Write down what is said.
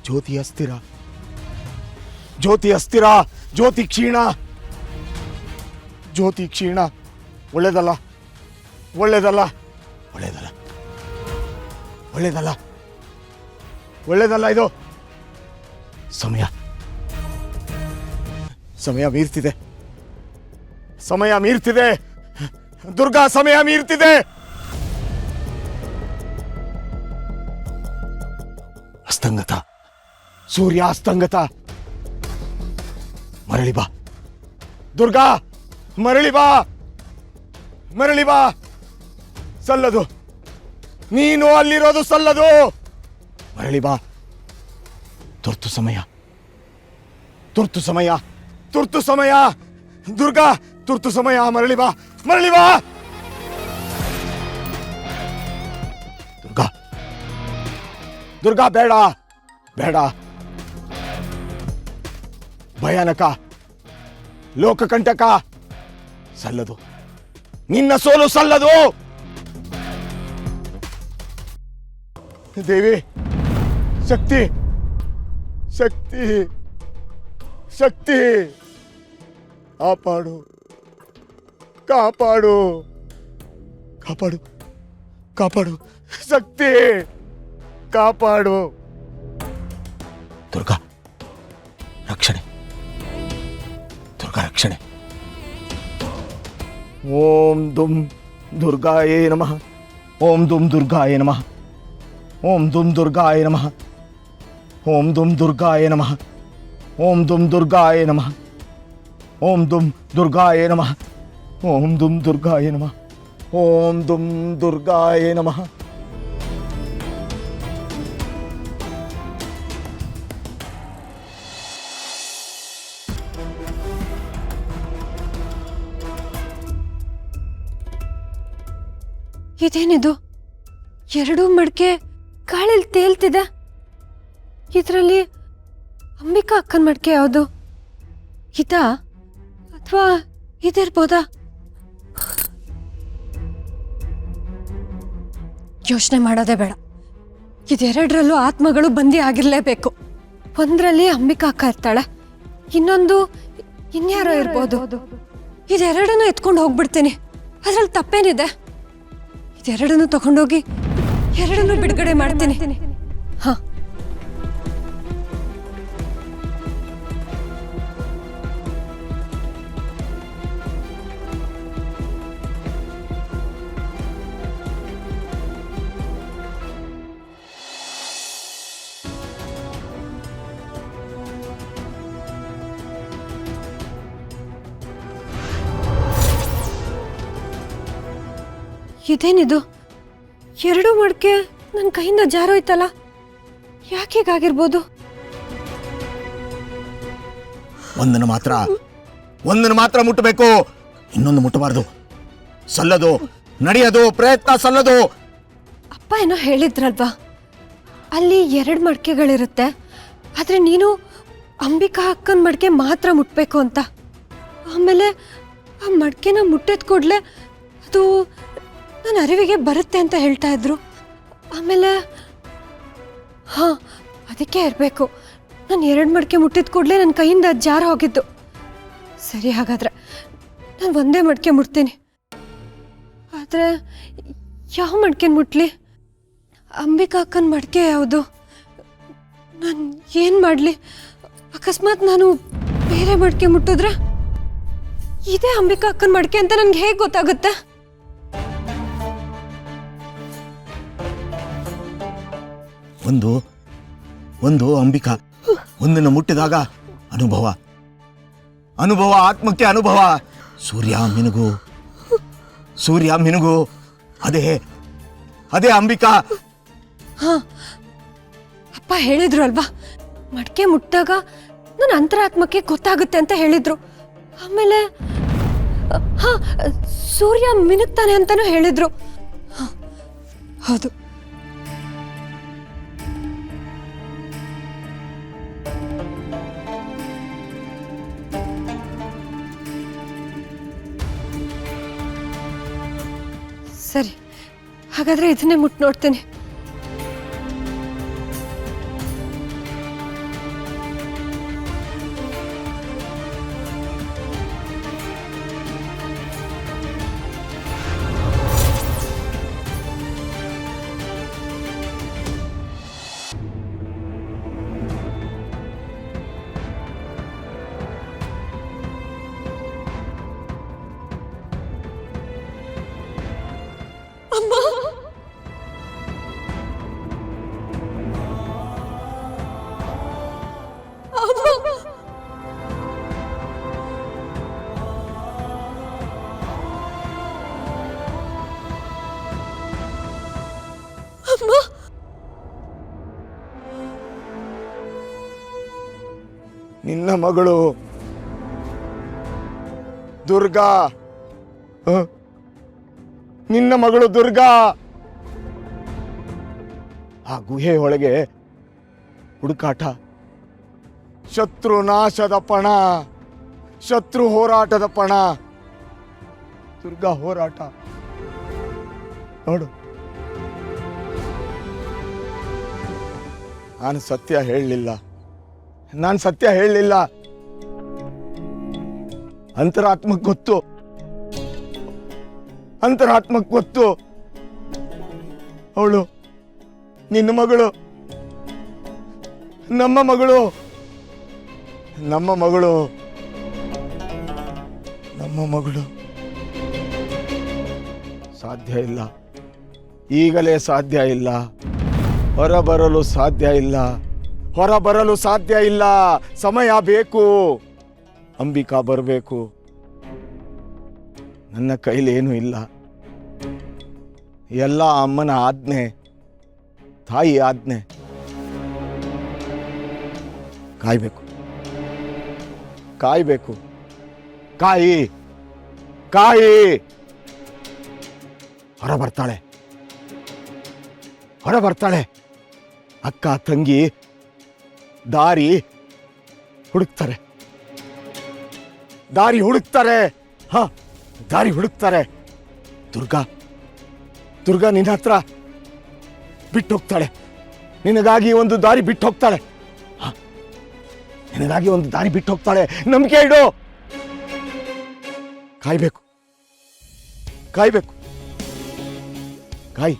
ಜ್ಯೋತಿ ಅಸ್ಥಿರ, ಜ್ಯೋತಿ ಅಸ್ಥಿರ, ಜ್ಯೋತಿ ಕ್ಷೀಣ, ಜ್ಯೋತಿ ಕ್ಷೀಣ. ಒಳ್ಳೇದಲ್ಲ, ಒಳ್ಳೇದಲ್ಲ, ಒಳ್ಳೇದಲ್ಲ, ಒಳ್ಳೇದಲ್ಲ, ಒಳ್ಳೇದಲ್ಲ. ಇದು ಸಮಯ ಸಮಯ ಮೀರ್ತಿದೆ, ಸಮಯ ಮೀರ್ತಿದೆ ದುರ್ಗಾ, ಸಮಯ ಮೀರ್ತಿದೆ. ಅಸ್ತಂಗತ, ಸೂರ್ಯ ಅಸ್ತಂಗತ. ಮರಳಿ ಬಾ ದುರ್ಗಾ, ಮರಳಿ ಬಾ, ಮರಳಿ ಬಾ. ಸಲ್ಲದು, ನೀನು ಅಲ್ಲಿರೋದು ಸಲ್ಲದು. ಮರಳಿ ಬಾ. ತುರ್ತು ಸಮಯ, ತುರ್ತು ಸಮಯ, ತುರ್ತು ಸಮಯ. ದುರ್ಗಾ, ತುರ್ತು ಸಮಯ. ಮರಳಿ ಬಾ, ಮರಳಿ ಬಾ. ದುರ್ಗಾ, ದುರ್ಗಾ, ಬೇಡ, ಬೇಡ. ಭಯಾನಕ, ಲೋಕಕಂಟಕ. ಸಲ್ಲದು, ನಿನ್ನ ಸೋಲು ಸಲ್ಲದು. ದೇವಿ, ಶಕ್ತಿ, ಶಕ್ತಿ, ಶಕ್ತಿ. ಕಾಪಾಡು, ಕಾಪಾಡು, ಕಾಪಾಡು, ಕಾಪಾಡು. ಶಕ್ತಿ, ಕಾಪಾಡು. ದುರ್ಗಾ, ರಕ್ಷಣೆ, ದುರ್ಗಾ ರಕ್ಷಣೆ. ಓಂ ದುಂ ದುರ್ಗಾಯೇ ನಮಃ. ಓಂ ದುಂ ದುರ್ಗಾಯ ನಮಃ. ಓಂ ದುಂ ದುರ್ಗಾಯ ನಮಃ. ಓಂ ದುಂ ದುರ್ಗಾಯ ನಮಃ. ಓಂ ದುಂ ದುರ್ಗಾಯ ನಮಃ. ಓಂ ದುಂ ದುರ್ಗಾಯ ನಮಃ. ಓಂ ದುಂ ದುರ್ಗಾಯ ನಮಃ. ಓಂ ದುಂ ದುರ್ಗಾಯ ನಮಃ. ಇದೇನಿದು? ಎರಡೂ ಮಡಕೆ ಗಾಳಿಲಿ ತೇಲ್ತಿದೆ. ಇದರಲ್ಲಿ ಅಂಬಿಕಾ ಅಕ್ಕನ ಮಡಕೆ ಯಾವುದು? ಇದಾ ಅಥವಾ ಇದಿರ್ಬೋದಾ? ಯೋಚನೆ ಮಾಡೋದೇ ಬೇಡ. ಇದೆರಡರಲ್ಲೂ ಆತ್ಮಗಳು ಬಂದಿ ಆಗಿರ್ಲೇಬೇಕು. ಒಂದರಲ್ಲಿ ಅಂಬಿಕಾ ಅಕ್ಕ ಇರ್ತಾಳೆ, ಇನ್ನೊಂದು ಇನ್ಯಾರೋ ಇರ್ಬೋದು. ಇದೆರಡನ್ನು ಎತ್ಕೊಂಡು ಹೋಗ್ಬಿಡ್ತೀನಿ. ಅದ್ರಲ್ಲಿ ತಪ್ಪೇನಿದೆ? ಇದೆರಡನ್ನು ತಗೊಂಡೋಗಿ ಎರಡನ್ನು ಬಿಡುಗಡೆ ಮಾಡ್ತೀನಿ. ಹಾ, ಇದೇನಿದು? ಎರಡೂ ಮಡಕೆ ನನ್ನ ಕೈಯಿಂದ ಜಾರೋಯ್ತಲ್ಲ. ಯಾಕೆ ಹೀಗಾಗಿರ್ಬೋದು? ಒಂದನ್ನು ಮಾತ್ರ ಮುಟ್ಟಬೇಕು, ಇನ್ನೊಂದು ಮುಟ್ಟಬಾರ್ದು. ಸಲ್ಲದು, ನಡೆಯದು, ಪ್ರಯತ್ನ ಸಲ್ಲದು. ಅಪ್ಪ ಏನೋ ಹೇಳಿದ್ರಲ್ವಾ, ಅಲ್ಲಿ ಎರಡು ಮಡಕೆಗಳಿರುತ್ತೆ, ಆದರೆ ನೀನು ಅಂಬಿಕಾ ಅಕ್ಕನ ಮಡಕೆ ಮಾತ್ರ ಮುಟ್ಬೇಕು ಅಂತ. ಆಮೇಲೆ ಆ ಮಡಕೆನ ಮುಟ್ಟಿದ ಕೂಡಲೇ ಅದು ನನ್ನ ಅರಿವಿಗೆ ಬರುತ್ತೆ ಅಂತ ಹೇಳ್ತಾ ಇದ್ರು. ಆಮೇಲೆ ಹಾಂ, ಅದಕ್ಕೆ ಇರಬೇಕು. ನಾನು ಎರಡು ಮಡಕೆ ಮುಟ್ಟಿದ ಕೂಡಲೇ ನನ್ನ ಕೈಯಿಂದ ಜಾರ ಹೋಗಿದ್ದು. ಸರಿ, ಹಾಗಾದರೆ ನಾನು ಒಂದೇ ಮಡಕೆ ಮುಟ್ತೀನಿ. ಆದರೆ ಯಾವ ಮಡಕೆನ ಮುಟ್ಲಿ? ಅಂಬಿಕಾ ಅಕ್ಕನ ಮಡಕೆ ಯಾವುದು? ನಾನು ಏನು ಮಾಡಲಿ? ಅಕಸ್ಮಾತ್ ನಾನು ಬೇರೆ ಮಡಕೆ ಮುಟ್ಟಿದ್ರೆ ಇದೇ ಅಂಬಿಕಾ ಅಕ್ಕನ ಮಡಕೆ ಅಂತ ನನಗೆ ಹೇಗೆ ಗೊತ್ತಾಗುತ್ತೆ? ಒಂದು ಅಂಬಿಕಾ. ಒಂದನ್ನು ಮುಟ್ಟಿದಾಗ ಅನುಭವ, ಆತ್ಮಕ್ಕೆ ಅನುಭವ. ಸೂರ್ಯ ಮಿನುಗು, ಅದೇ ಅಂಬಿಕಾ. ಹಾ, ಅಪ್ಪ ಹೇಳಿದ್ರು ಅಲ್ವಾ, ಮಡಕೆ ಮುಟ್ಟಿದಾಗ ನನ್ನ ಅಂತರಾತ್ಮಕ್ಕೆ ಗೊತ್ತಾಗುತ್ತೆ ಅಂತ ಹೇಳಿದ್ರು. ಆಮೇಲೆ ಹಾ, ಸೂರ್ಯ ಮಿನುಗ್ತಾನೆ ಅಂತಾನೂ ಹೇಳಿದ್ರು. ಹೌದು, ಸರಿ, ಹಾಗಾದ್ರೆ ಇದನ್ನೇ ಮುಟ್ಟು ನೋಡ್ತೇನೆ. ಅಮ್ಮ ಅಮ್ಮ ಅಮ್ಮ ನಿನ್ನ ಮಗಳು ದುರ್ಗಾ, ನಿನ್ನ ಮಗಳು ದುರ್ಗಾ ಆ ಗುಹೆ ಒಳಗೆ ಹುಡುಕಾಟ, ಶತ್ರು ನಾಶದ ಪಣ, ಶತ್ರು ಹೋರಾಟದ ಪಣ, ದುರ್ಗಾ ಹೋರಾಟ ನೋಡು. ನಾನು ಸತ್ಯ ಹೇಳಲಿಲ್ಲ, ನಾನು ಸತ್ಯ ಹೇಳಲಿಲ್ಲ. ಅಂತರಾತ್ಮಕ್ಕೆ ಗೊತ್ತು, ಅಂತರಾತ್ಮಕ್ಕೆ ಗೊತ್ತು. ಅವಳು ನಿನ್ನ ಮಗಳು, ನಮ್ಮ ಮಗಳು, ನಮ್ಮ ಮಗಳು, ನಮ್ಮ ಮಗಳು. ಸಾಧ್ಯ ಇಲ್ಲ, ಈಗಲೇ ಸಾಧ್ಯ ಇಲ್ಲ, ಹೊರಬರಲು ಸಾಧ್ಯ ಇಲ್ಲ, ಹೊರಬರಲು ಸಾಧ್ಯ ಇಲ್ಲ. ಸಮಯ ಬೇಕು, ಅಂಬಿಕಾ ಬರಬೇಕು. ನನ್ನ ಕೈಲೇನೂ ಇಲ್ಲ, ಎಲ್ಲ ಅಮ್ಮನ ಆಜ್ಞೆ, ತಾಯಿ ಆಜ್ಞೆ. ಕಾಯ್ಬೇಕು, ಕಾಯ್ಬೇಕು, ಕಾಯಿ ಕಾಯಿ. ಹೊರ ಬರ್ತಾಳೆ, ಹೊರ ಬರ್ತಾಳೆ. ಅಕ್ಕ ತಂಗಿ ದಾರಿ ಹುಡುಕ್ತಾರೆ, ದಾರಿ ಹುಡುಕ್ತಾರೆ, ಹ ದಾರಿ ಹುಡುಕ್ತಾರೆ. ದುರ್ಗಾ, ದುರ್ಗಾ ನಿನ್ನ ಹತ್ರ ಬಿಟ್ಟು ಹೋಗ್ತಾಳೆ. ನಿನಗಾಗಿ ಒಂದು ದಾರಿ ಬಿಟ್ಟು ಹೋಗ್ತಾಳೆ, ನಿನಗಾಗಿ ಒಂದು ದಾರಿ ಬಿಟ್ಟು ಹೋಗ್ತಾಳೆ. ನಂಬಿಕೆ ಇಡು. ಕಾಯ್ಬೇಕು, ಕಾಯ್ಬೇಕು, ಕಾಯಿ.